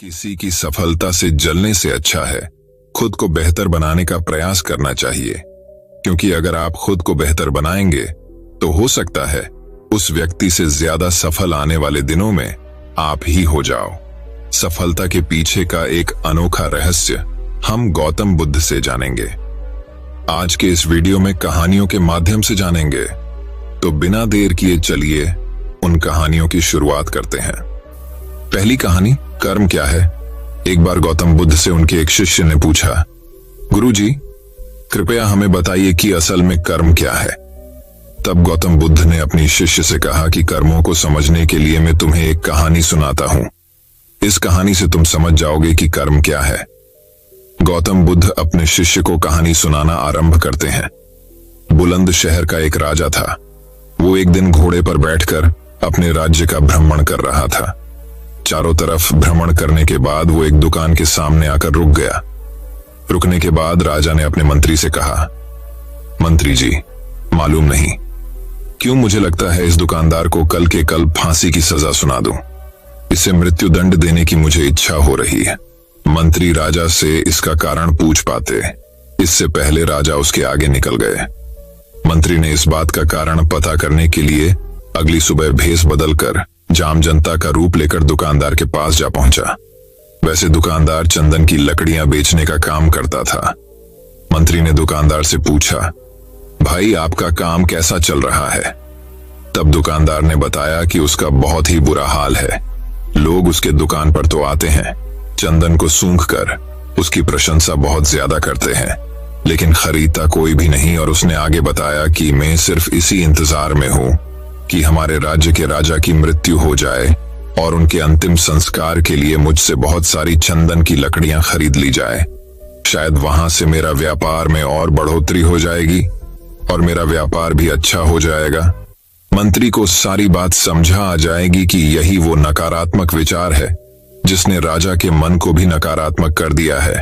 किसी की सफलता से जलने से अच्छा है खुद को बेहतर बनाने का प्रयास करना चाहिए, क्योंकि अगर आप खुद को बेहतर बनाएंगे तो हो सकता है उस व्यक्ति से ज्यादा सफल आने वाले दिनों में आप ही हो जाओ। सफलता के पीछे का एक अनोखा रहस्य हम गौतम बुद्ध से जानेंगे। आज के इस वीडियो में कहानियों के माध्यम से जानेंगे, तो बिना देर किए चलिए उन कहानियों की शुरुआत करते हैं। पहली कहानी, कर्म क्या है। एक बार गौतम बुद्ध से उनके एक शिष्य ने पूछा, गुरुजी, कृपया हमें बताइए कि असल में कर्म क्या है। तब गौतम बुद्ध ने अपनी शिष्य से कहा कि कर्मों को समझने के लिए मैं तुम्हें एक कहानी सुनाता हूं। इस कहानी से तुम समझ जाओगे कि कर्म क्या है। गौतम बुद्ध अपने शिष्य को कहानी सुनाना आरंभ करते हैं। बुलंद शहर का एक राजा था। वो एक दिन घोड़े पर बैठकर अपने राज्य का भ्रमण कर रहा था। चारों तरफ भ्रमण करने के बाद वो एक दुकान के सामने आकर रुक गया। रुकने के बाद राजा ने अपने मंत्री से कहा, मंत्री जी, मालूम नहीं क्यों मुझे लगता है इस दुकानदार को कल के कल फांसी की सजा सुना दूं। इसे मृत्युदंड देने की मुझे इच्छा हो रही है। मंत्री राजा से इसका कारण पूछ पाते, इससे पहले राजा उसके आगे निकल गए। मंत्री ने इस बात का कारण पता करने के लिए अगली सुबह भेष बदलकर जाम जनता का रूप लेकर दुकानदार के पास जा पहुंचा। वैसे दुकानदार चंदन की लकड़ियां बेचने का काम करता था। मंत्री ने दुकानदार से पूछा, भाई आपका काम कैसा चल रहा है। तब दुकानदार ने बताया कि उसका बहुत ही बुरा हाल है। लोग उसके दुकान पर तो आते हैं, चंदन को सूंघकर उसकी प्रशंसा बहुत ज्यादा करते हैं, लेकिन खरीदता कोई भी नहीं। और उसने आगे बताया कि मैं सिर्फ इसी इंतजार में हूं कि हमारे राज्य के राजा की मृत्यु हो जाए और उनके अंतिम संस्कार के लिए मुझसे बहुत सारी चंदन की लकड़ियां खरीद ली जाए। शायद वहां से मेरा व्यापार में और बढ़ोतरी हो जाएगी और मेरा व्यापार भी अच्छा हो जाएगा। मंत्री को सारी बात समझा आ जाएगी कि यही वो नकारात्मक विचार है जिसने राजा के मन को भी नकारात्मक कर दिया है।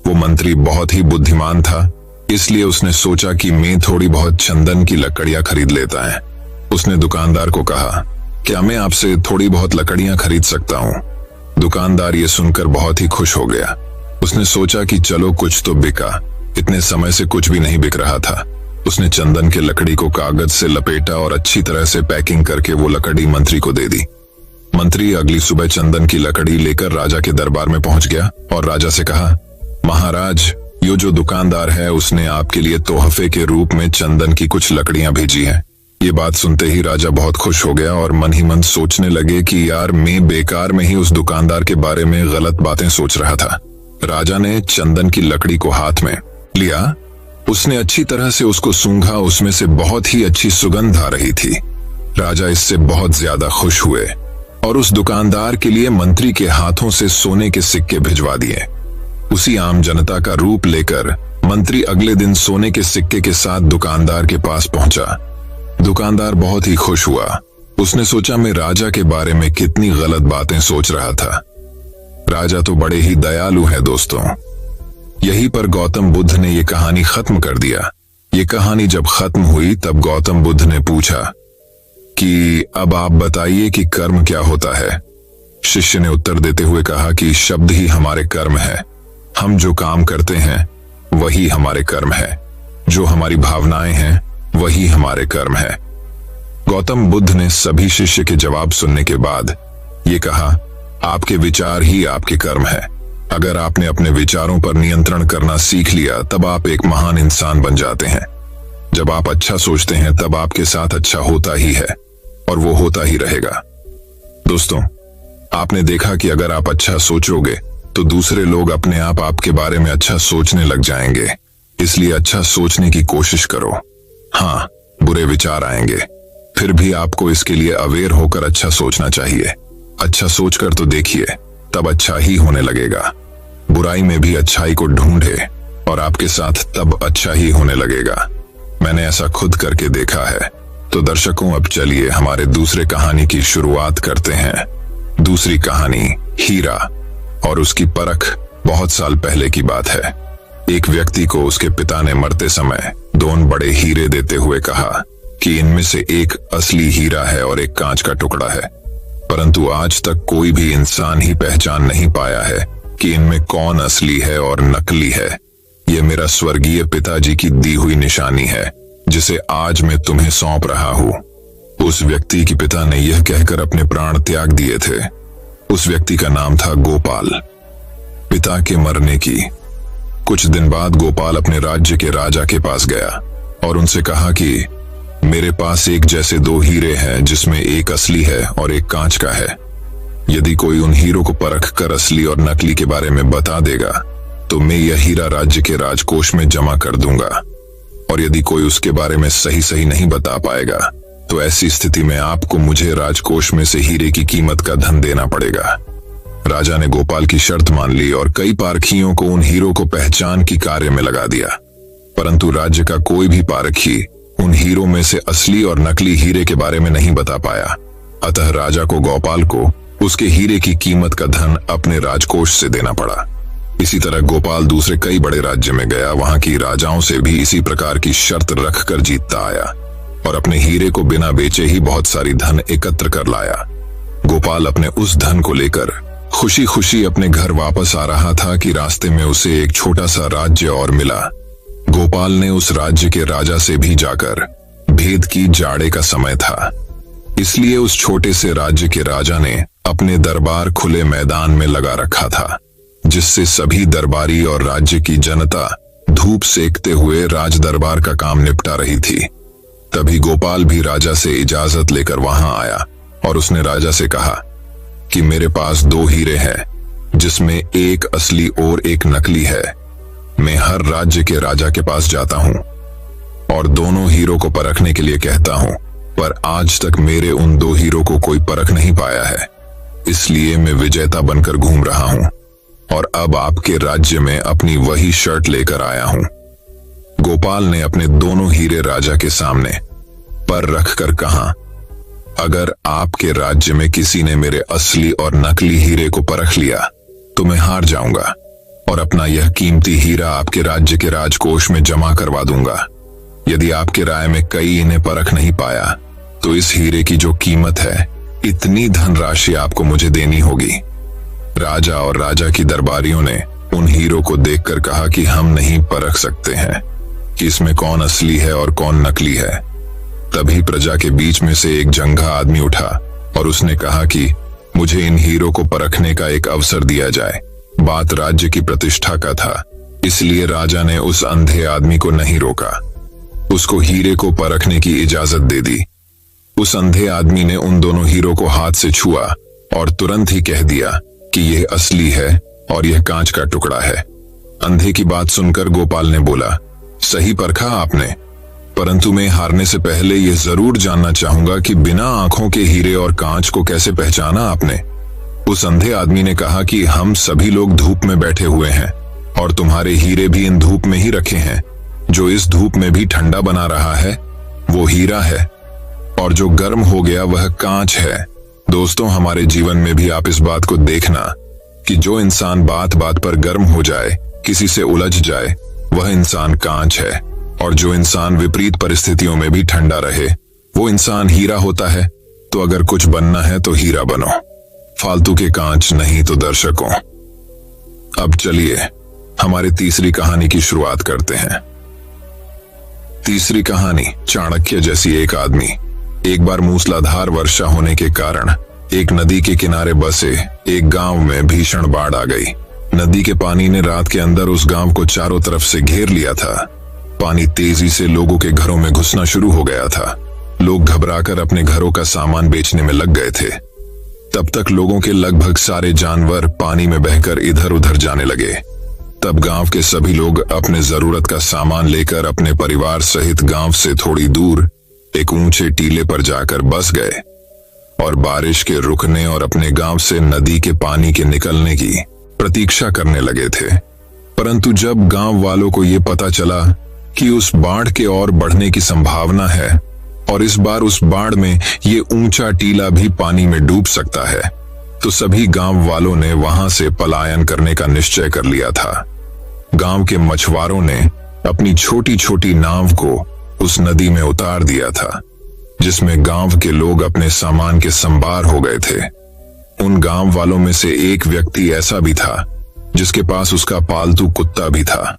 वो मंत्री बहुत ही बुद्धिमान था, इसलिए उसने सोचा कि मैं थोड़ी बहुत चंदन की लकड़ियां खरीद लेता है। उसने दुकानदार को कहा, क्या मैं आपसे थोड़ी बहुत लकड़ियां खरीद सकता हूं। दुकानदार ये सुनकर बहुत ही खुश हो गया। उसने सोचा कि चलो कुछ तो बिका। इतने समय से कुछ भी नहीं बिक रहा था। उसने चंदन के लकड़ी को कागज से लपेटा और अच्छी तरह से पैकिंग करके वो लकड़ी मंत्री को दे दी। मंत्री अगली सुबह चंदन की लकड़ी लेकर राजा के दरबार में पहुंच गया और राजा से कहा, महाराज, ये जो दुकानदार है उसने आपके लिए तोहफे के रूप में चंदन की कुछ लकड़ियां भेजी हैं। ये बात सुनते ही राजा बहुत खुश हो गया और मन ही मन सोचने लगे कि यार, मैं बेकार में ही उस दुकानदार के बारे में गलत बातें सोच रहा था। राजा ने चंदन की लकड़ी को हाथ में लिया। उसने अच्छी तरह से उसको सूंघा। उसमें से बहुत ही अच्छी सुगंध आ रही थी। राजा इससे बहुत ज्यादा खुश हुए और उस दुकानदार के लिए मंत्री के हाथों से सोने के सिक्के भिजवा दिए। उसी आम जनता का रूप लेकर मंत्री अगले दिन सोने के सिक्के के साथ दुकानदार के पास पहुंचा। दुकानदार बहुत ही खुश हुआ। उसने सोचा, मैं राजा के बारे में कितनी गलत बातें सोच रहा था। राजा तो बड़े ही दयालु हैं दोस्तों। यहीं पर गौतम बुद्ध ने यह कहानी खत्म कर दिया। ये कहानी जब खत्म हुई तब गौतम बुद्ध ने पूछा कि अब आप बताइए कि कर्म क्या होता है। शिष्य ने उत्तर देते हुए कहा कि शब्द ही हमारे कर्म है। हम जो काम करते हैं वही हमारे कर्म है। जो हमारी भावनाएं हैं वही हमारे कर्म है। गौतम बुद्ध ने सभी शिष्य के जवाब सुनने के बाद ये कहा, आपके विचार ही आपके कर्म है। अगर आपने अपने विचारों पर नियंत्रण करना सीख लिया तब आप एक महान इंसान बन जाते हैं। जब आप अच्छा सोचते हैं तब आपके साथ अच्छा होता ही है और वो होता ही रहेगा। दोस्तों, आपने देखा कि अगर आप अच्छा सोचोगे तो दूसरे लोग अपने आप आपके बारे में अच्छा सोचने लग जाएंगे। इसलिए अच्छा सोचने की कोशिश करो। हाँ, बुरे विचार आएंगे, फिर भी आपको इसके लिए अवेयर होकर अच्छा सोचना चाहिए। अच्छा सोचकर तो देखिए, तब अच्छा ही होने लगेगा। बुराई में भी अच्छाई को ढूंढे और आपके साथ तब अच्छा ही होने लगेगा। मैंने ऐसा खुद करके देखा है। तो दर्शकों, अब चलिए हमारे दूसरे कहानी की शुरुआत करते हैं। दूसरी कहानी, हीरा और उसकी परख। बहुत साल पहले की बात है। एक व्यक्ति को उसके पिता ने मरते समय 2 बड़े हीरे देते हुए कहा कि इनमें से एक असली हीरा है और एक कांच का टुकड़ा है। परंतु आज तक कोई भी इंसान ही पहचान नहीं पाया है कि इनमें कौन असली है और नकली है। ये मेरा स्वर्गीय पिताजी की दी हुई निशानी है, जिसे आज मैं तुम्हें सौंप रहा हूं। उस व्यक्ति के पिता ने यह कहकर अपने प्राण त्याग दिए थे। उस व्यक्ति का नाम था गोपाल। पिता के मरने की कुछ दिन बाद गोपाल अपने राज्य के राजा के पास गया और उनसे कहा कि मेरे पास एक जैसे 2 हीरे हैं, जिसमें एक असली है और एक कांच का है। यदि कोई उन हीरों को परख कर असली और नकली के बारे में बता देगा तो मैं यह हीरा राज्य के राजकोष में जमा कर दूंगा, और यदि कोई उसके बारे में सही नहीं बता पाएगा तो ऐसी स्थिति में आपको मुझे राजकोष में से हीरे की कीमत का धन देना पड़ेगा। राजा ने गोपाल की शर्त मान ली और कई पारखियों को उन हीरों को पहचान की कार्य में लगा दिया, परंतु राज्य का कोई भी पारखी उन हीरों में से असली और नकली हीरे के बारे में नहीं बता पाया। अतः राजा को गोपाल को उसके हीरे की कीमत का धन अपने राजकोष से देना पड़ा। इसी तरह गोपाल दूसरे कई बड़े राज्य में गया, वहां की राजाओं से भी इसी प्रकार की शर्त रखकर जीतता आया और अपने हीरे को बिना बेचे ही बहुत सारी धन एकत्र कर लाया। गोपाल अपने उस धन को लेकर खुशी खुशी अपने घर वापस आ रहा था कि रास्ते में उसे एक छोटा सा राज्य और मिला। गोपाल ने उस राज्य के राजा से भी जाकर भेद की, जाड़े का समय था, इसलिए उस छोटे से राज्य के राजा ने अपने दरबार खुले मैदान में लगा रखा था, जिससे सभी दरबारी और राज्य की जनता धूप सेकते हुए राज दरबार का काम निपटा रही थी। तभी गोपाल भी राजा से इजाजत लेकर वहां आया और उसने राजा से कहा कि मेरे पास 2 हीरे हैं, जिसमें एक असली और एक नकली है। मैं हर राज्य के राजा के पास जाता हूं और दोनों हीरो को परखने के लिए कहता हूं, पर आज तक मेरे उन 2 हीरो को कोई परख नहीं पाया है। इसलिए मैं विजेता बनकर घूम रहा हूं और अब आपके राज्य में अपनी वही शर्ट लेकर आया हूं। गोपाल ने अपने दोनों हीरे राजा के सामने पर रखकर कहा, अगर आपके राज्य में किसी ने मेरे असली और नकली हीरे को परख लिया तो मैं हार जाऊंगा और अपना यह कीमती हीरा आपके राज्य के राजकोष में जमा करवा दूंगा। यदि आपके राय में कई इन्हें परख नहीं पाया तो इस हीरे की जो कीमत है, इतनी धनराशि आपको मुझे देनी होगी। राजा और राजा की दरबारियों ने उन हीरो को देखकर कहा कि हम नहीं परख सकते हैं कि इसमें कौन असली है और कौन नकली है। तभी प्रजा के बीच में से एक जंघा आदमी उठा और उसने कहा कि मुझे इन हीरो को परखने का एक अवसर दिया जाए। बात राज्य की प्रतिष्ठा का था, इसलिए राजा ने उस अंधे आदमी को नहीं रोका, उसको हीरे को परखने की इजाजत दे दी। उस अंधे आदमी ने उन दोनों हीरो को हाथ से छुआ और तुरंत ही कह दिया कि यह असली है और यह कांच का टुकड़ा है। अंधे की बात सुनकर गोपाल ने बोला, सही परखा आपने, परंतु मैं हारने से पहले यह जरूर जानना चाहूंगा कि बिना आंखों के हीरे और कांच को कैसे पहचाना आपने। उस अंधे आदमी ने कहा कि हम सभी लोग धूप में बैठे हुए हैं और तुम्हारे हीरे भी इन धूप में ही रखे हैं। जो इस धूप में भी ठंडा बना रहा है वो हीरा है और जो गर्म हो गया वह कांच है। दोस्तों, हमारे जीवन में भी आप इस बात को देखना कि जो इंसान बात बात पर गर्म हो जाए, किसी से उलझ जाए, वह इंसान कांच है, और जो इंसान विपरीत परिस्थितियों में भी ठंडा रहे वो इंसान हीरा होता है। तो अगर कुछ बनना है तो हीरा बनो, फालतू के कांच नहीं। तो दर्शकों, अब चलिए हमारी तीसरी कहानी की शुरुआत करते हैं। तीसरी कहानी, चाणक्य जैसी एक आदमी। एक बार मूसलाधार वर्षा होने के कारण एक नदी के किनारे बसे एक गांव में भीषण बाढ़ आ गई। नदी के पानी ने रात के अंदर उस गांव को चारों तरफ से घेर लिया था। पानी तेजी से लोगों के घरों में घुसना शुरू हो गया था। लोग घबराकर अपने घरों का सामान बेचने में लग गए थे। तब तक लोगों के लगभग सारे जानवर पानी में बहकर इधर उधर जाने लगे। तब गांव के सभी लोग अपने जरूरत का सामान लेकर अपने परिवार सहित गांव से थोड़ी दूर एक ऊंचे टीले पर जाकर बस गए और बारिश के रुकने और अपने गांव से नदी के पानी के निकलने की प्रतीक्षा करने लगे थे। परंतु जब गांव वालों को ये पता चला कि उस बाढ़ के और बढ़ने की संभावना है और इस बार उस बाढ़ में ये ऊंचा टीला भी पानी में डूब सकता है, तो सभी गांव वालों ने वहां से पलायन करने का निश्चय कर लिया था। गांव के मछुआरों ने अपनी छोटी छोटी नाव को उस नदी में उतार दिया था, जिसमें गांव के लोग अपने सामान के संभार हो गए थे। उन गांव वालों में से एक व्यक्ति ऐसा भी था जिसके पास उसका पालतू कुत्ता भी था।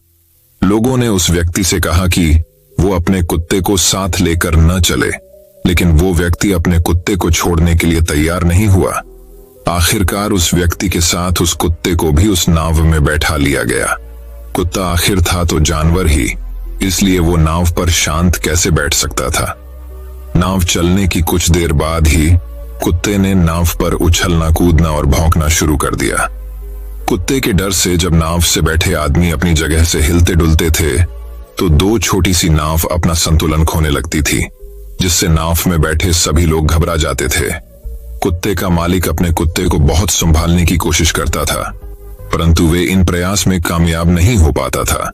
लोगों ने उस व्यक्ति से कहा कि वो अपने कुत्ते को साथ लेकर न चले, लेकिन वो व्यक्ति अपने कुत्ते को छोड़ने के लिए तैयार नहीं हुआ। आखिरकार उस व्यक्ति के साथ उस कुत्ते को भी उस नाव में बैठा लिया गया। कुत्ता आखिर था तो जानवर ही, इसलिए वो नाव पर शांत कैसे बैठ सकता था। नाव चलने की कुछ देर बाद ही कुत्ते ने नाव पर उछलना कूदना और भौंकना शुरू कर दिया। कुत्ते के डर से जब नाव से बैठे आदमी अपनी जगह से हिलते डुलते थे तो दो छोटी सी नाव अपना संतुलन खोने लगती थी, जिससे नाव में बैठे सभी लोग घबरा जाते थे। कुत्ते का मालिक अपने कुत्ते को बहुत संभालने की कोशिश करता था, परंतु वे इन प्रयास में कामयाब नहीं हो पाता था।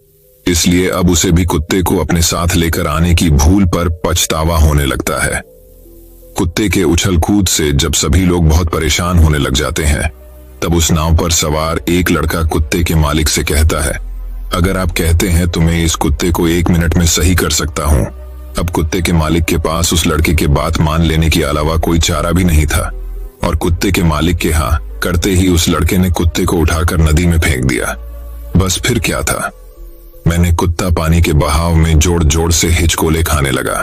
इसलिए अब उसे भी कुत्ते को अपने साथ लेकर आने की भूल पर पछतावा होने लगता है। कुत्ते के उछल कूद से जब सभी लोग बहुत परेशान होने लग जाते हैं, तब उस नाव पर सवार एक लड़का कुत्ते के मालिक से कहता है, अगर आप कहते हैं तो मैं इस कुत्ते को 1 मिनट में सही कर सकता हूं। अब कुत्ते के मालिक के पास उस लड़के की बात मान लेने के अलावा कोई चारा भी नहीं था, और कुत्ते के मालिक के हाँ करते ही उस लड़के ने कुत्ते को उठाकर नदी में फेंक दिया। बस फिर क्या था, मैंने कुत्ता पानी के बहाव में जोर जोर से हिचकोले खाने लगा।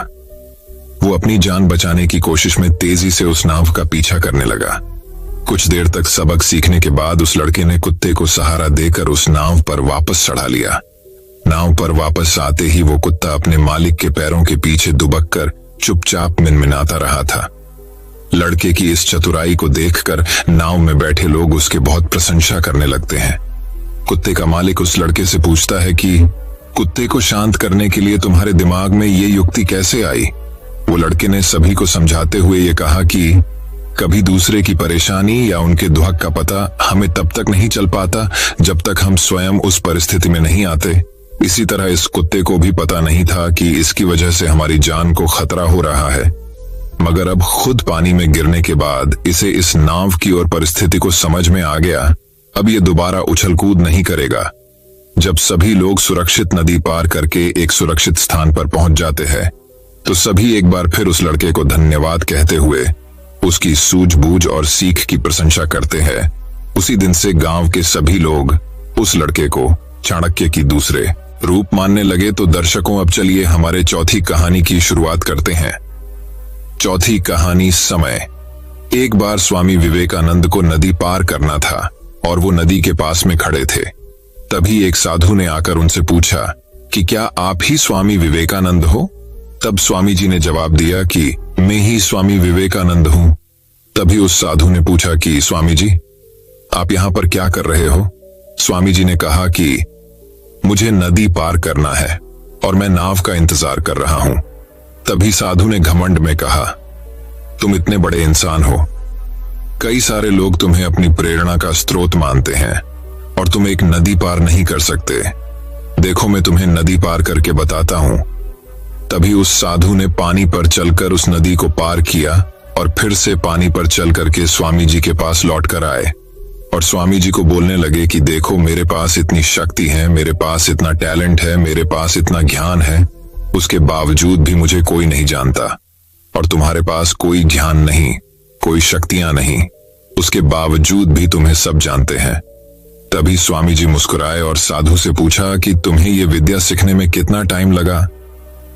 वो अपनी जान बचाने की कोशिश में तेजी से उस नाव का पीछा करने लगा। कुछ देर तक सबक सीखने के बाद उस लड़के ने कुत्ते को सहारा देकर उस नाव पर वापस चढ़ा लिया। नाव पर वापस आते ही वो कुत्ता अपने मालिक के पैरों के पीछे दुबक कर चुपचाप मिनमिनाता रहा था। लड़के की इस चतुराई को देखकर नाव में बैठे लोग उसके बहुत प्रशंसा करने लगते हैं। कुत्ते का मालिक उस लड़के से पूछता है कि कुत्ते को शांत करने के लिए तुम्हारे दिमाग में ये युक्ति कैसे आई। वो लड़के ने सभी को समझाते हुए ये कहा कि कभी दूसरे की परेशानी या उनके दुख का पता हमें तब तक नहीं चल पाता जब तक हम स्वयं उस परिस्थिति में नहीं आते। इसी तरह इस कुत्ते को भी पता नहीं था कि इसकी वजह से हमारी जान को खतरा हो रहा है, मगर अब खुद पानी में गिरने के बाद इसे इस नाव की और परिस्थिति को समझ में आ गया। अब ये दोबारा उछल कूद नहीं करेगा। जब सभी लोग सुरक्षित नदी पार करके एक सुरक्षित स्थान पर पहुंच जाते हैं तो सभी एक बार फिर उस लड़के को धन्यवाद कहते हुए उसकी सूझबूझ और सीख की प्रशंसा करते हैं। उसी दिन से गांव के सभी लोग उस लड़के को चाणक्य की दूसरे रूप मानने लगे। तो दर्शकों, अब चलिए हमारे चौथी कहानी की शुरुआत करते हैं। चौथी कहानी समय। एक बार स्वामी विवेकानंद को नदी पार करना था और वो नदी के पास में खड़े थे। तभी एक साधु ने आकर उनसे पूछा कि क्या आप ही स्वामी विवेकानंद हो। तब स्वामी जी ने जवाब दिया कि मैं ही स्वामी विवेकानंद हूं। तभी उस साधु ने पूछा कि स्वामी जी, आप यहां पर क्या कर रहे हो। स्वामी जी ने कहा कि मुझे नदी पार करना है और मैं नाव का इंतजार कर रहा हूं। तभी साधु ने घमंड में कहा, तुम इतने बड़े इंसान हो, कई सारे लोग तुम्हें अपनी प्रेरणा का स्रोत मानते हैं और तुम एक नदी पार नहीं कर सकते। देखो, मैं तुम्हें नदी पार करके बताता हूं। तभी उस साधु ने पानी पर चलकर उस नदी को पार किया और फिर से पानी पर चल करके स्वामी जी के पास लौट कर आए और स्वामी जी को बोलने लगे कि देखो, मेरे पास इतनी शक्ति है, मेरे पास इतना टैलेंट है, मेरे पास इतना ज्ञान है, उसके बावजूद भी मुझे कोई नहीं जानता। और तुम्हारे पास कोई ज्ञान नहीं, कोई शक्तियां नहीं, उसके बावजूद भी तुम्हें सब जानते हैं। तभी स्वामी जी मुस्कुराए और साधु से पूछा कि तुम्हें ये विद्या सीखने में कितना टाइम लगा।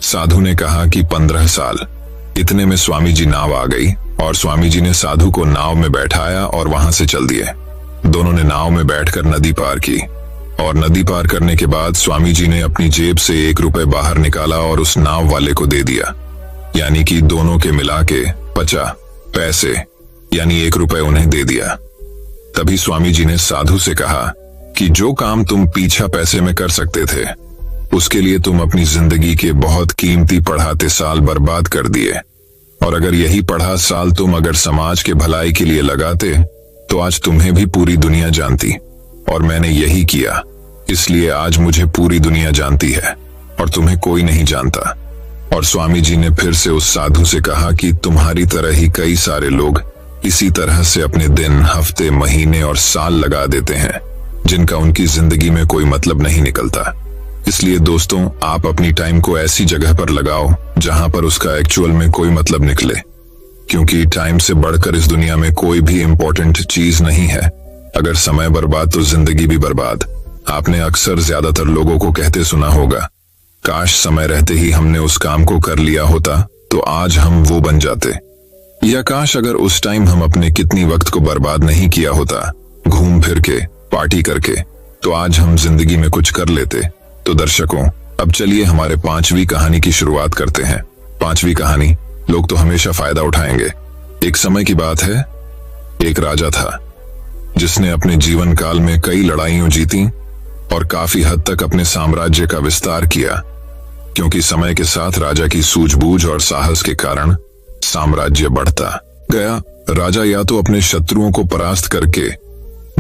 साधु ने कहा कि 15 साल। इतने में स्वामी जी नाव आ गई और स्वामी जी ने साधु को नाव में बैठाया और वहां से चल दिए। दोनों ने नाव में बैठकर नदी पार की और नदी पार करने के बाद स्वामी जी ने अपनी जेब से 1 रुपए बाहर निकाला और उस नाव वाले को दे दिया, यानी कि दोनों के मिला के 50 पैसे यानी 1 रुपए उन्हें दे दिया। तभी स्वामी जी ने साधु से कहा कि जो काम तुम पीछा पैसे में कर सकते थे, उसके लिए तुम अपनी जिंदगी के बहुत कीमती पढ़ाते साल बर्बाद कर दिए, और अगर यही पढ़ा साल तुम अगर समाज के भलाई के लिए लगाते तो आज तुम्हें भी पूरी दुनिया जानती, और मैंने यही किया, इसलिए आज मुझे पूरी दुनिया जानती है और तुम्हें कोई नहीं जानता। और स्वामी जी ने फिर से उस साधु से कहा कि तुम्हारी तरह ही कई सारे लोग इसी तरह से अपने दिन, हफ्ते, महीने और साल लगा देते हैं जिनका उनकी जिंदगी में कोई मतलब नहीं निकलता। इसलिए दोस्तों, आप अपनी टाइम को ऐसी जगह पर लगाओ जहां पर उसका एक्चुअल में कोई मतलब निकले। क्योंकि टाइम से बढ़कर इस दुनिया में कोई भी इंपॉर्टेंट चीज नहीं है। अगर समय बर्बाद तो जिंदगी भी बर्बाद। आपने अक्सर ज्यादातर लोगों को कहते सुना होगा, काश समय रहते ही हमने उस काम को कर लिया होता तो आज हम वो बन जाते। या काश अगर उस टाइम हम अपने कितनी वक्त को बर्बाद नहीं किया होता, घूम फिर के पार्टी करके, तो आज हम जिंदगी में कुछ कर लेते। तो दर्शकों, अब चलिए हमारे 5वीं कहानी की शुरुआत करते हैं। 5वीं कहानी, लोग तो हमेशा फायदा उठाएंगे। एक समय की बात है, एक राजा था जिसने अपने जीवन काल में कई लड़ाइयां जीती और काफी हद तक अपने साम्राज्य का विस्तार किया। क्योंकि समय के साथ राजा की सूझबूझ और साहस के कारण साम्राज्य बढ़ता गया। राजा या तो अपने शत्रुओं को परास्त करके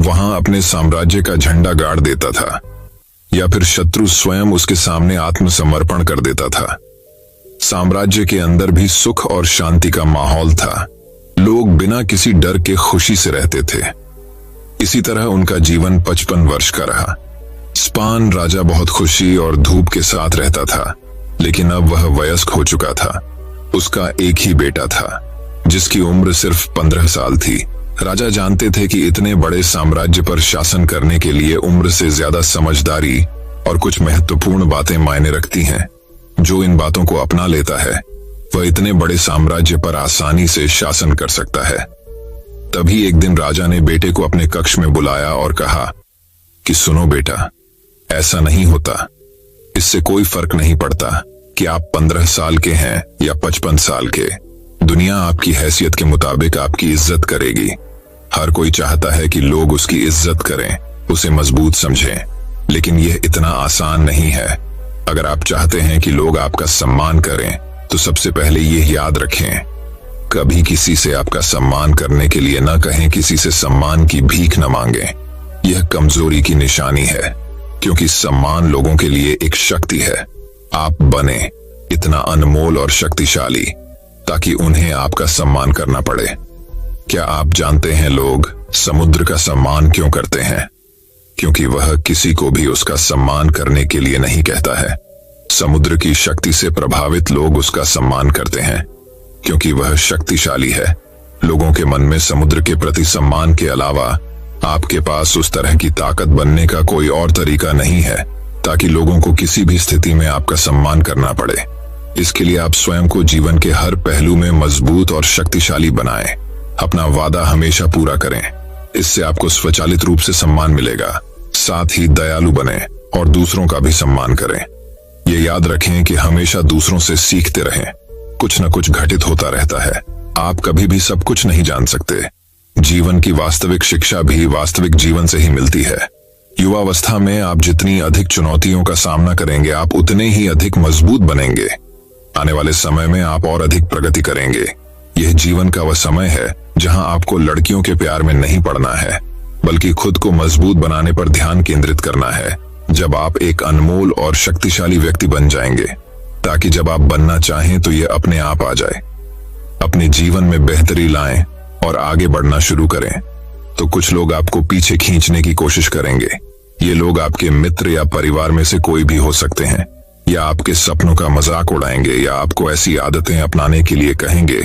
वहां अपने साम्राज्य का झंडा गाड़ देता था, या फिर शत्रु स्वयं उसके सामने आत्मसमर्पण कर देता था। साम्राज्य के अंदर भी सुख और शांति का माहौल था। लोग बिना किसी डर के खुशी से रहते थे। इसी तरह उनका जीवन 55 वर्ष का रहा। स्पान राजा बहुत खुशी और धूप के साथ रहता था, लेकिन अब वह वयस्क हो चुका था। उसका एक ही बेटा था जिसकी उम्र सिर्फ 15 साल थी। राजा जानते थे कि इतने बड़े साम्राज्य पर शासन करने के लिए उम्र से ज्यादा समझदारी और कुछ महत्वपूर्ण बातें मायने रखती हैं। जो इन बातों को अपना लेता है वह इतने बड़े साम्राज्य पर आसानी से शासन कर सकता है। तभी एक दिन राजा ने बेटे को अपने कक्ष में बुलाया और कहा कि सुनो बेटा, ऐसा नहीं होता। इससे कोई फर्क नहीं पड़ता कि आप 15 साल के हैं या 55 साल के। दुनिया आपकी हैसियत के मुताबिक आपकी इज्जत करेगी। हर कोई चाहता है कि लोग उसकी इज्जत करें, उसे मजबूत समझें, लेकिन यह इतना आसान नहीं है। अगर आप चाहते हैं कि लोग आपका सम्मान करें तो सबसे पहले यह याद रखें, कभी किसी से आपका सम्मान करने के लिए न कहें, किसी से सम्मान की भीख न मांगें। यह कमजोरी की निशानी है, क्योंकि सम्मान लोगों के लिए एक शक्ति है। आप बने इतना अनमोल और शक्तिशाली ताकि उन्हें आपका सम्मान करना पड़े। क्या आप जानते हैं लोग समुद्र का सम्मान क्यों करते हैं? क्योंकि वह किसी को भी उसका सम्मान करने के लिए नहीं कहता है। समुद्र की शक्ति से प्रभावित लोग उसका सम्मान करते हैं क्योंकि वह शक्तिशाली है। लोगों के मन में समुद्र के प्रति सम्मान के अलावा आपके पास उस तरह की ताकत बनने का कोई और तरीका नहीं है ताकि लोगों को किसी भी स्थिति में आपका सम्मान करना पड़े। इसके लिए आप स्वयं को जीवन के हर पहलू में मजबूत और शक्तिशाली बनाएं। अपना वादा हमेशा पूरा करें, इससे आपको स्वचालित रूप से सम्मान मिलेगा। साथ ही दयालु बने और दूसरों का भी सम्मान करें। ये याद रखें कि हमेशा दूसरों से सीखते रहें। कुछ न कुछ घटित होता रहता है। आप कभी भी सब कुछ नहीं जान सकते। जीवन की वास्तविक शिक्षा भी वास्तविक जीवन से ही मिलती है। युवावस्था में आप जितनी अधिक चुनौतियों का सामना करेंगे, आप उतने ही अधिक मजबूत बनेंगे। आने वाले समय में आप और अधिक प्रगति करेंगे। यह जीवन का वह समय है जहां आपको लड़कियों के प्यार में नहीं पड़ना है, बल्कि खुद को मजबूत बनाने पर ध्यान केंद्रित करना है। जब आप एक अनमोल और शक्तिशाली व्यक्ति बन जाएंगे, ताकि जब आप बनना चाहें तो यह अपने आप आ जाए। अपने जीवन में बेहतरी लाएं और आगे बढ़ना शुरू करें, तो कुछ लोग आपको पीछे खींचने की कोशिश करेंगे। ये लोग आपके मित्र या परिवार में से कोई भी हो सकते हैं, या आपके सपनों का मजाक उड़ाएंगे, या आपको ऐसी आदतें अपनाने के लिए कहेंगे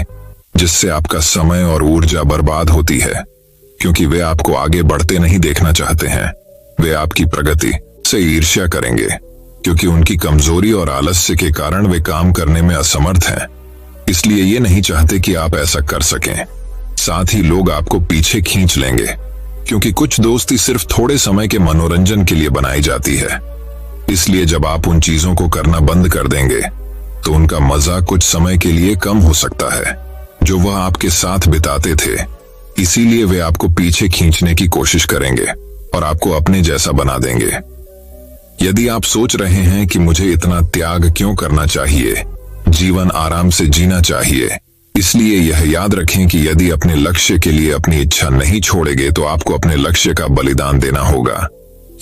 जिससे आपका समय और ऊर्जा बर्बाद होती है, क्योंकि वे आपको आगे बढ़ते नहीं देखना चाहते हैं। वे आपकी प्रगति से ईर्ष्या करेंगे, क्योंकि उनकी कमजोरी और आलस्य के कारण वे काम करने में असमर्थ हैं। इसलिए ये नहीं चाहते कि आप ऐसा कर सकें। साथ ही लोग आपको पीछे खींच लेंगे, क्योंकि कुछ दोस्ती सिर्फ थोड़े समय के मनोरंजन के लिए बनाई जाती है। इसलिए जब आप उन चीजों को करना बंद कर देंगे तो उनका मजा कुछ समय के लिए कम हो सकता है जो वह आपके साथ बिताते थे। इसीलिए वे आपको पीछे खींचने की कोशिश करेंगे और आपको अपने जैसा बना देंगे। यदि आप सोच रहे हैं कि मुझे इतना त्याग क्यों करना चाहिए, जीवन आराम से जीना चाहिए, इसलिए यह याद रखें कि यदि अपने लक्ष्य के लिए अपनी इच्छा नहीं छोड़ेंगे तो आपको अपने लक्ष्य का बलिदान देना होगा।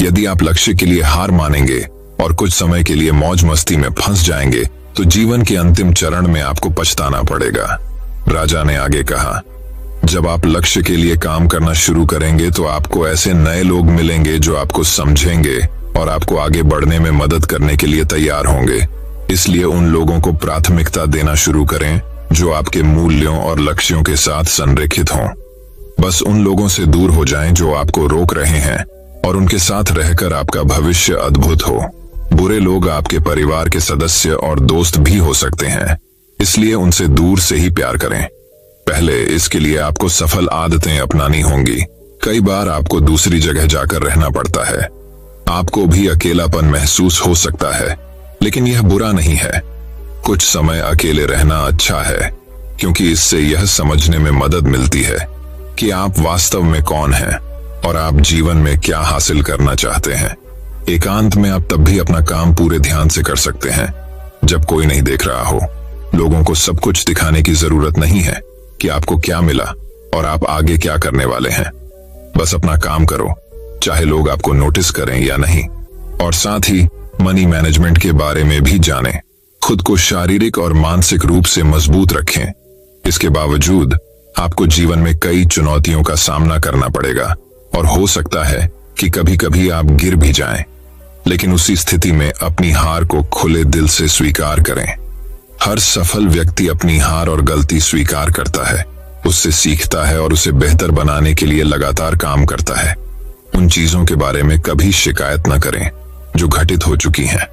यदि आप लक्ष्य के लिए हार मानेंगे और कुछ समय के लिए मौज मस्ती में फंस जाएंगे तो जीवन के अंतिम चरण में आपको पछताना पड़ेगा। राजा ने आगे कहा, जब आप लक्ष्य के लिए काम करना शुरू करेंगे तो आपको ऐसे नए लोग मिलेंगे जो आपको समझेंगे और आपको आगे बढ़ने में मदद करने के लिए तैयार होंगे। इसलिए उन लोगों को प्राथमिकता देना शुरू करें जो आपके मूल्यों और लक्ष्यों के साथ संरेखित हों। बस उन लोगों से दूर हो जाएं जो आपको रोक रहे हैं और उनके साथ रहकर आपका भविष्य अद्भुत हो। बुरे लोग आपके परिवार के सदस्य और दोस्त भी हो सकते हैं, इसलिए उनसे दूर से ही प्यार करें। पहले इसके लिए आपको सफल आदतें अपनानी होंगी। कई बार आपको दूसरी जगह जाकर रहना पड़ता है। आपको भी अकेलापन महसूस हो सकता है, लेकिन यह बुरा नहीं है। कुछ समय अकेले रहना अच्छा है, क्योंकि इससे यह समझने में मदद मिलती है कि आप वास्तव में कौन हैं और आप जीवन में क्या हासिल करना चाहते हैं। एकांत में आप तब भी अपना काम पूरे ध्यान से कर सकते हैं जब कोई नहीं देख रहा हो। लोगों को सब कुछ दिखाने की जरूरत नहीं है कि आपको क्या मिला और आप आगे क्या करने वाले हैं। बस अपना काम करो, चाहे लोग आपको नोटिस करें या नहीं। और साथ ही मनी मैनेजमेंट के बारे में भी जानें। खुद को शारीरिक और मानसिक रूप से मजबूत रखें। इसके बावजूद आपको जीवन में कई चुनौतियों का सामना करना पड़ेगा और हो सकता है कि कभी कभी आप गिर भी जाएं। लेकिन उसी स्थिति में अपनी हार को खुले दिल से स्वीकार करें। हर सफल व्यक्ति अपनी हार और गलती स्वीकार करता है, उससे सीखता है और उसे बेहतर बनाने के लिए लगातार काम करता है। उन चीजों के बारे में कभी शिकायत न करें जो घटित हो चुकी हैं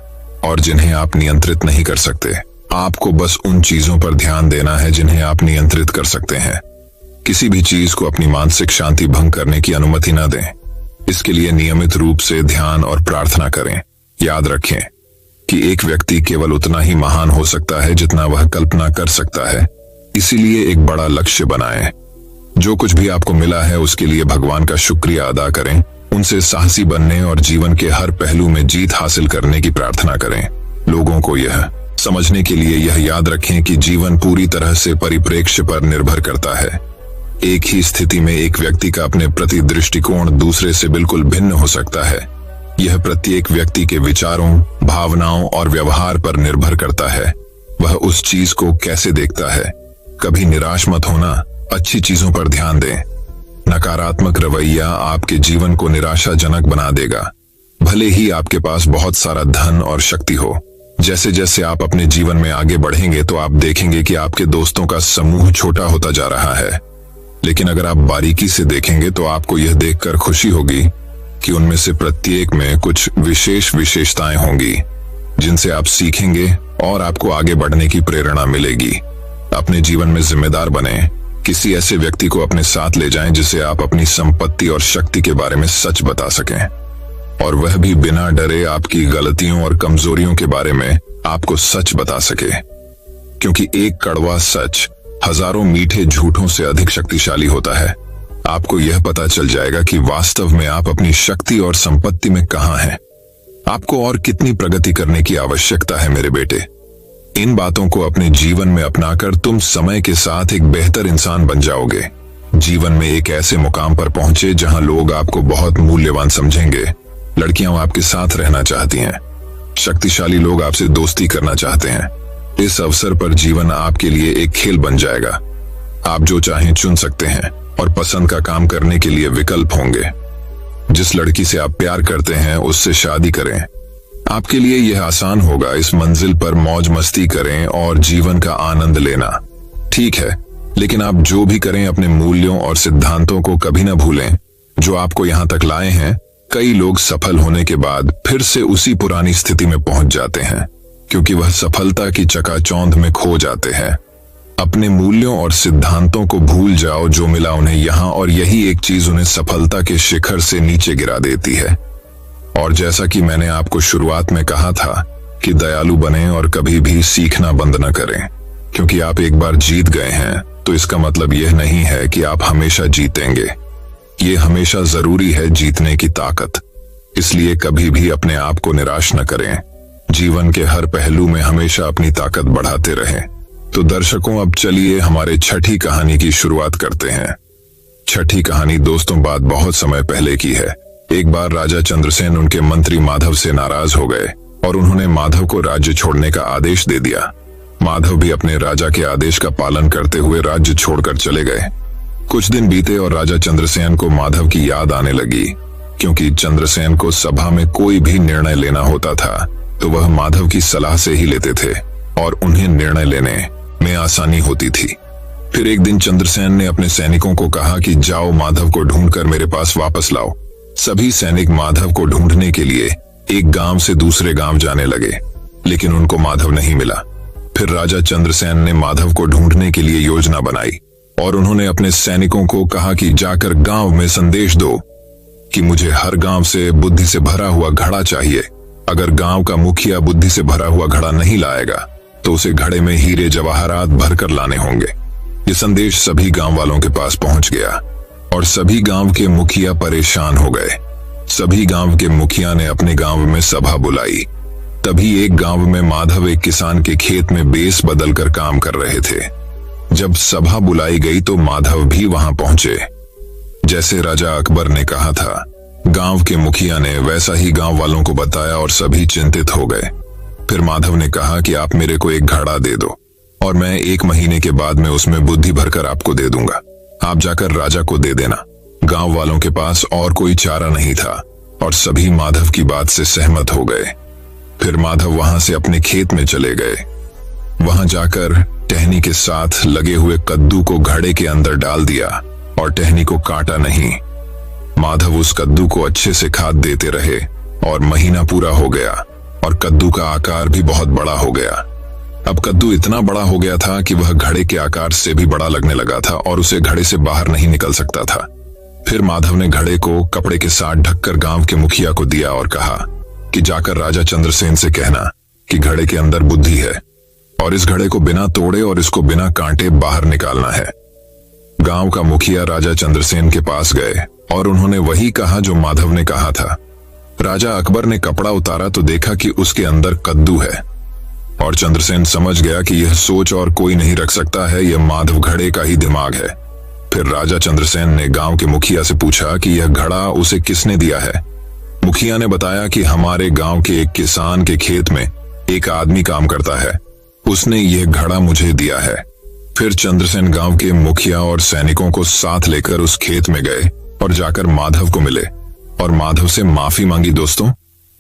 और जिन्हें आप नियंत्रित नहीं कर सकते। आपको बस उन चीजों पर ध्यान देना है जिन्हें आप नियंत्रित कर सकते हैं। किसी भी चीज को अपनी मानसिक शांति भंग करने की अनुमति न दें। इसके लिए नियमित रूप से ध्यान और प्रार्थना करें। याद रखें कि एक व्यक्ति केवल उतना ही महान हो सकता है जितना वह कल्पना कर सकता है। इसीलिए एक बड़ा लक्ष्य बनाएं। जो कुछ भी आपको मिला है उसके लिए भगवान का शुक्रिया अदा करें। उनसे साहसी बनने और जीवन के हर पहलू में जीत हासिल करने की प्रार्थना करें। लोगों को यह समझने के लिए यह याद रखें कि जीवन पूरी तरह से परिप्रेक्ष्य पर निर्भर करता है। एक ही स्थिति में एक व्यक्ति का अपने प्रति दृष्टिकोण दूसरे से बिल्कुल भिन्न हो सकता है। यह प्रत्येक व्यक्ति के विचारों, भावनाओं और व्यवहार पर निर्भर करता है। वह उस चीज को कैसे देखता है। कभी निराश मत होना, अच्छी चीजों पर ध्यान दें। नकारात्मक रवैया आपके जीवन को निराशाजनक बना देगा, भले ही आपके पास बहुत सारा धन और शक्ति हो। जैसे जैसे आप अपने जीवन में आगे बढ़ेंगे तो आप देखेंगे कि आपके दोस्तों का समूह छोटा होता जा रहा है। लेकिन अगर आप बारीकी से देखेंगे तो आपको यह देखकर खुशी होगी कि उनमें से प्रत्येक में कुछ विशेष विशेषताएं होंगी जिनसे आप सीखेंगे और आपको आगे बढ़ने की प्रेरणा मिलेगी। अपने जीवन में जिम्मेदार बने। किसी ऐसे व्यक्ति को अपने साथ ले जाएं जिसे आप अपनी संपत्ति और शक्ति के बारे में सच बता सकें, और वह भी बिना डरे आपकी गलतियों और कमजोरियों के बारे में आपको सच बता सके। क्योंकि एक कड़वा सच हजारों मीठे झूठों से अधिक शक्तिशाली होता है। आपको यह पता चल जाएगा कि वास्तव में आप अपनी शक्ति और संपत्ति में कहां हैं। आपको और कितनी प्रगति करने की आवश्यकता है मेरे बेटे। इन बातों को अपने जीवन में अपनाकर तुम समय के साथ एक बेहतर इंसान बन जाओगे। जीवन में एक ऐसे मुकाम पर पहुंचे जहां लोग आपको बहुत मूल्यवान समझेंगे। लड़कियां आपके साथ रहना चाहती हैं, शक्तिशाली लोग आपसे दोस्ती करना चाहते हैं। इस अवसर पर जीवन आपके लिए एक खेल बन जाएगा। आप जो चाहें चुन सकते हैं और पसंद का काम करने के लिए विकल्प होंगे। जिस लड़की से आप प्यार करते हैं उससे शादी करें। आपके लिए यह आसान होगा। इस मंजिल पर मौज मस्ती करें और जीवन का आनंद लेना। ठीक है, लेकिन आप जो भी करें अपने मूल्यों और सिद्धांतों को कभी न भूलें जो आपको यहां तक लाए हैं। कई लोग सफल होने के बाद फिर से उसी पुरानी स्थिति में पहुंच जाते हैं क्योंकि वह सफलता की चकाचौंध में खो जाते हैं। अपने मूल्यों और सिद्धांतों को भूल जाओ जो मिला उन्हें यहाँ, और यही एक चीज उन्हें सफलता के शिखर से नीचे गिरा देती है। और जैसा कि मैंने आपको शुरुआत में कहा था कि दयालु बने और कभी भी सीखना बंद न करें, क्योंकि आप एक बार जीत गए हैं तो इसका मतलब यह नहीं है कि आप हमेशा जीतेंगे। ये हमेशा जरूरी है जीतने की ताकत। इसलिए कभी भी अपने आप को निराश न करें। जीवन के हर पहलू में हमेशा अपनी ताकत बढ़ाते रहें। तो दर्शकों, अब चलिए हमारे छठी कहानी की शुरुआत करते हैं। छठी कहानी दोस्तों बात बहुत समय पहले की है। एक बार राजा चंद्रसेन उनके मंत्री माधव से नाराज हो गए और उन्होंने माधव को राज्य छोड़ने का आदेश दे दिया। माधव भी अपने राजा के आदेश का पालन करते हुए राज्य छोड़कर चले गए। कुछ दिन बीते और राजा चंद्रसेन को माधव की याद आने लगी, क्योंकि चंद्रसेन को सभा में कोई भी निर्णय लेना होता था तो वह माधव की सलाह से ही लेते थे और उन्हें निर्णय लेने में आसानी होती थी। फिर एक दिन चंद्रसेन ने अपने सैनिकों को कहा कि जाओ माधव को ढूंढकर मेरे पास वापस लाओ। सभी सैनिक माधव को ढूंढने के लिए एक गांव से दूसरे गांव जाने लगे, लेकिन उनको माधव नहीं मिला। फिर राजा चंद्रसेन ने माधव को ढूंढने के लिए योजना बनाई और उन्होंने अपने सैनिकों को कहा कि जाकर गांव में संदेश दो कि मुझे हर गांव से बुद्धि से भरा हुआ घड़ा चाहिए। अगर गांव का मुखिया बुद्धि से भरा हुआ घड़ा नहीं लाएगा तो उसे घड़े में हीरे जवाहरात भरकर लाने होंगे। ये संदेश सभी गांव वालों के पास पहुंच गया और सभी गांव के मुखिया परेशान हो गए। सभी गांव के मुखिया ने अपने गांव में सभा बुलाई। तभी एक गांव में माधव एक किसान के खेत में बेस बदलकर काम कर रहे थे। जब सभा बुलाई गई तो माधव भी वहां पहुंचे। जैसे राजा अकबर ने कहा था, गांव के मुखिया ने वैसा ही गांव वालों को बताया और सभी चिंतित हो गए। फिर माधव ने कहा कि आप मेरे को एक घड़ा दे दो और मैं 1 महीने के बाद में उसमें बुद्धि भरकर आपको दे दूंगा। आप जाकर राजा को दे देना। गांव वालों के पास और कोई चारा नहीं था और सभी माधव की बात से सहमत हो गए। फिर माधव वहां से अपने खेत में चले गए। वहां जाकर टहनी के साथ लगे हुए कद्दू को घड़े के अंदर डाल दिया और टहनी को काटा नहीं। माधव उस कद्दू को अच्छे से खाद देते रहे और महीना पूरा हो गया और कद्दू का आकार भी बहुत बड़ा हो गया। अब कद्दू इतना बड़ा हो गया था कि वह घड़े के आकार से भी बड़ा लगने लगा था और उसे घड़े से बाहर नहीं निकल सकता था। फिर माधव ने घड़े को कपड़े के साथ ढककर गांव के मुखिया को दिया और कहा कि जाकर राजा चंद्रसेन से कहना कि घड़े के अंदर बुद्धि है और इस घड़े को बिना तोड़े और इसको बिना कांटे बाहर निकालना है। गांव का मुखिया राजा चंद्रसेन के पास गए और उन्होंने वही कहा जो माधव ने कहा था। राजा अकबर ने कपड़ा उतारा तो देखा कि उसके अंदर कद्दू है और चंद्रसेन समझ गया कि यह सोच और कोई नहीं रख सकता है, यह माधव घड़े का ही दिमाग है। फिर राजा चंद्रसेन ने गांव के मुखिया से पूछा कि यह घड़ा उसे किसने दिया है। मुखिया ने बताया कि हमारे गांव के एक किसान के खेत में एक आदमी काम करता है, उसने यह घड़ा मुझे दिया है। फिर चंद्रसेन गांव के मुखिया और सैनिकों को साथ लेकर उस खेत में गए और जाकर माधव को मिले और माधव से माफी मांगी। दोस्तों,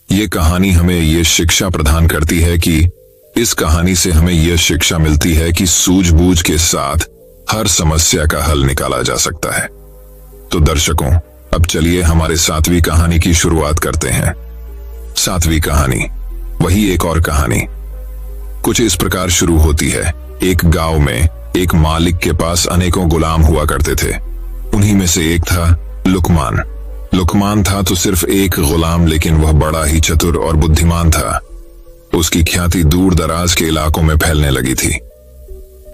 ये कहानी हमें ये शिक्षा प्रदान करती है कि इस कहानी से हमें यह शिक्षा मिलती है कि सूझबूझ के साथ हर समस्या का हल निकाला जा सकता है। तो दर्शकों, अब चलिए हमारे 7वीं कहानी की शुरुआत करते हैं। 7वीं कहानी, वही एक और कहानी, कुछ इस प्रकार शुरू होती है। एक गांव में एक मालिक के पास अनेकों गुलाम हुआ करते थे। उन्हीं में से एक था लुकमान। लुकमान था तो सिर्फ एक गुलाम, लेकिन वह बड़ा ही चतुर और बुद्धिमान था। उसकी ख्याति दूर दराज के इलाकों में फैलने लगी थी।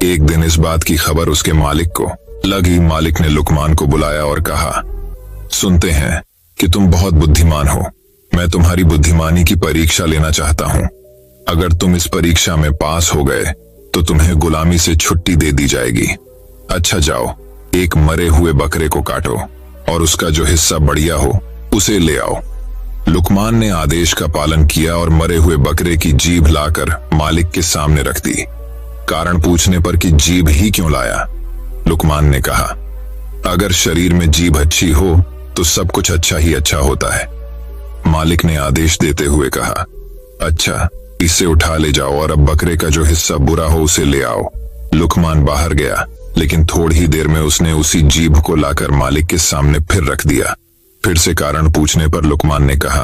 एक दिन इस बात की खबर उसके मालिक को लगी। मालिक ने लुकमान को बुलाया और कहा, सुनते हैं कि तुम बहुत बुद्धिमान हो। मैं तुम्हारी बुद्धिमानी की परीक्षा लेना चाहता हूं। अगर तुम इस परीक्षा में पास हो गए तो तुम्हें गुलामी से छुट्टी दे दी जाएगी। अच्छा जाओ, एक मरे हुए बकरे को काटो और उसका जो हिस्सा बढ़िया हो उसे ले आओ। लुकमान ने आदेश का पालन किया और मरे हुए बकरे की जीभ लाकर मालिक के सामने रख दी। कारण पूछने पर कि जीभ ही क्यों लाया, लुकमान ने कहा, अगर शरीर में जीभ अच्छी हो तो सब कुछ अच्छा ही अच्छा होता है। मालिक ने आदेश देते हुए कहा, अच्छा, इसे उठा ले जाओ और अब बकरे का जो हिस्सा बुरा हो उसे ले आओ। लुकमान बाहर गया, लेकिन थोड़ी ही देर में उसने उसी जीभ को लाकर मालिक के सामने फिर रख दिया। फिर से कारण पूछने पर लुकमान ने कहा,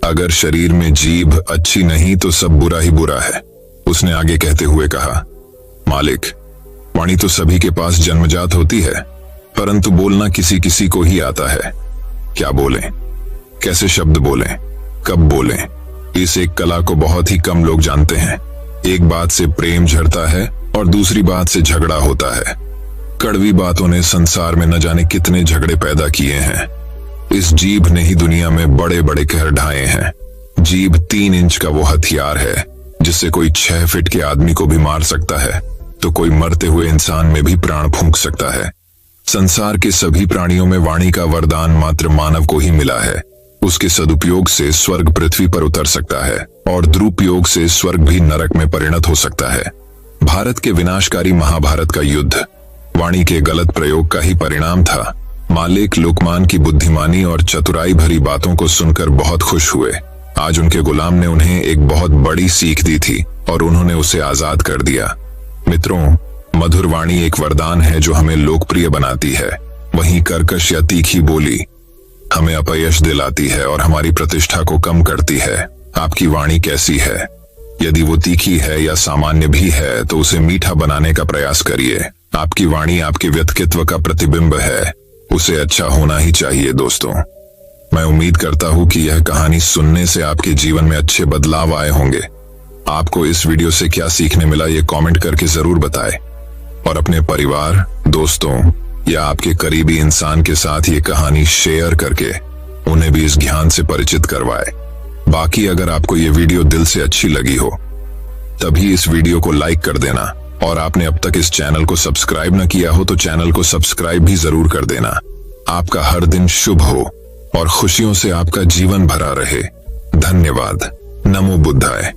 अगर शरीर में जीभ अच्छी नहीं तो सब बुरा ही बुरा है। उसने आगे कहते हुए कहा, मालिक, वाणी तो सभी के पास जन्मजात होती है, परंतु बोलना किसी किसी को ही आता है। क्या बोलें, कैसे शब्द बोलें, कब बोलें, इस एक कला को बहुत ही कम लोग जानते हैं। एक बात से प्रेम झड़ता है और दूसरी बात से झगड़ा होता है। कड़वी बातों ने संसार में न जाने कितने झगड़े पैदा किए हैं। इस जीभ ने ही दुनिया में बड़े बड़े कहर ढाए हैं। जीभ 3 इंच का वो हथियार है जिससे कोई 6 फीट के आदमी को भी मार सकता है तो कोई मरते हुए इंसान में भी प्राण फूंक सकता है। संसार के सभी प्राणियों में वाणी का वरदान मात्र मानव को ही मिला है। उसके सदुपयोग से स्वर्ग पृथ्वी पर उतर सकता है और दुरुपयोग से स्वर्ग भी नरक में परिणत हो सकता है। भारत के विनाशकारी महाभारत का युद्ध वाणी के गलत प्रयोग का ही परिणाम था। मालिक लुकमान की बुद्धिमानी और चतुराई भरी बातों को सुनकर बहुत खुश हुए। आज उनके गुलाम ने उन्हें एक बहुत बड़ी सीख दी थी और उन्होंने उसे आजाद कर दिया। मित्रों, मधुर वाणी एक वरदान है जो हमें लोकप्रिय बनाती है। वहीं कर्कश या तीखी बोली हमें अपयश दिलाती है और हमारी प्रतिष्ठा को कम करती है। आपकी वाणी कैसी है? यदि वो तीखी है या सामान्य भी है तो उसे मीठा बनाने का प्रयास करिए। आपकी वाणी आपके व्यक्तित्व का प्रतिबिंब है, उसे अच्छा होना ही चाहिए। दोस्तों, मैं उम्मीद करता हूं कि यह कहानी सुनने से आपके जीवन में अच्छे बदलाव आए होंगे। आपको इस वीडियो से क्या सीखने मिला ये कमेंट करके जरूर बताएं और अपने परिवार, दोस्तों या आपके करीबी इंसान के साथ ये कहानी शेयर करके उन्हें भी इस ज्ञान से परिचित करवाएं। बाकी अगर आपको ये वीडियो दिल से अच्छी लगी हो तभी इस वीडियो को लाइक कर देना और आपने अब तक इस चैनल को सब्सक्राइब न किया हो तो चैनल को सब्सक्राइब भी जरूर कर देना। आपका हर दिन शुभ हो और खुशियों से आपका जीवन भरा रहे। धन्यवाद। नमो बुद्धाय।